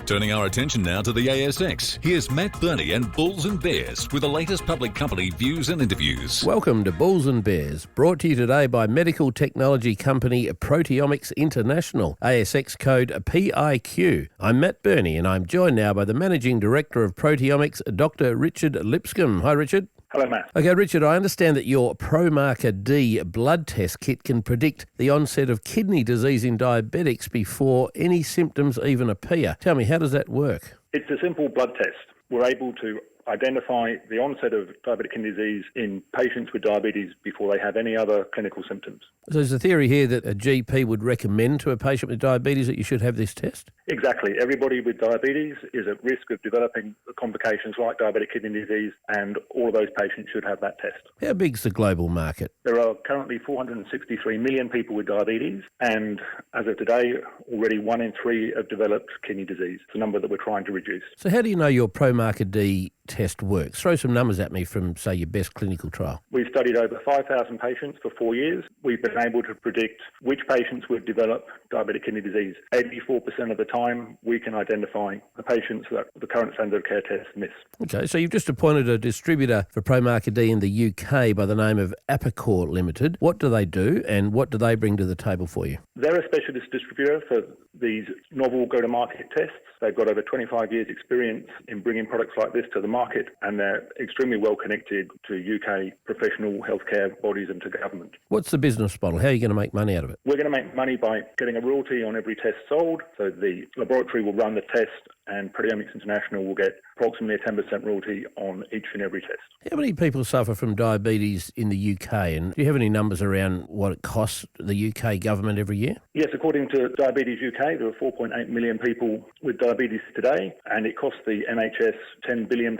Turning our attention now to the ASX, here's Matt Birney and Bulls and Bears with the latest public company views and interviews. Welcome to Bulls and Bears, brought to you today by medical technology company Proteomics International, ASX code PIQ. I'm Matt Birney and I'm joined now by the Managing Director of Proteomics, Dr. Richard Lipscombe. Hi, Richard. Hello, Matt. Okay, Richard, I understand that your ProMarker D blood test kit can predict the onset of kidney disease in diabetics before any symptoms even appear. Tell me, how does that work? It's a simple blood test. We're able to identify the onset of diabetic kidney disease in patients with diabetes before they have any other clinical symptoms. So there's a theory here that a GP would recommend to a patient with diabetes that you should have this test? Exactly. Everybody with diabetes is at risk of developing complications like diabetic kidney disease, and all of those patients should have that test. How big's the global market? There are currently 463 million people with diabetes, and as of today, already 1 in 3 have developed kidney disease. It's a number that we're trying to reduce. So how do you know your ProMarker D test works? Throw some numbers at me from, say, your best clinical trial. We've studied over 5,000 patients for 4 years. We've been able to predict which patients would develop diabetic kidney disease. 84% of the time, we can identify the patients that the current standard of care tests miss. Okay, so you've just appointed a distributor for ProMarker D in the UK by the name of Apicor Limited. What do they do and what do they bring to the table for you? They're a specialist distributor for these novel go-to-market tests. They've got over 25 years' experience in bringing products like this to the market, and they're extremely well connected to UK professional healthcare bodies and to government. What's the business model? How are you going to make money out of it? We're going to make money by getting a royalty on every test sold. So the laboratory will run the test and Proteomics International will get approximately a 10% royalty on each and every test. How many people suffer from diabetes in the UK, and do you have any numbers around what it costs the UK government every year? Yes, according to Diabetes UK, there are 4.8 million people with diabetes today, and it costs the NHS £10 billion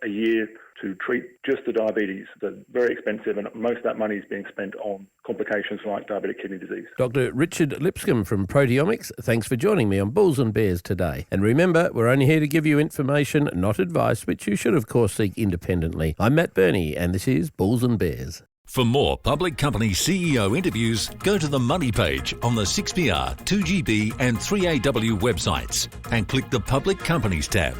a year to treat just the diabetes. They're very expensive, and most of that money is being spent on complications like diabetic kidney disease. Dr. Richard Lipscombe from Proteomics, thanks for joining me on Bulls and Bears today. And remember, we're only here to give you information, not advice, which you should of course seek independently. I'm Matt Birney, and this is Bulls and Bears. For more public company CEO interviews, go to the Money page on the 6PR, 2GB and 3AW websites and click the Public Companies tab.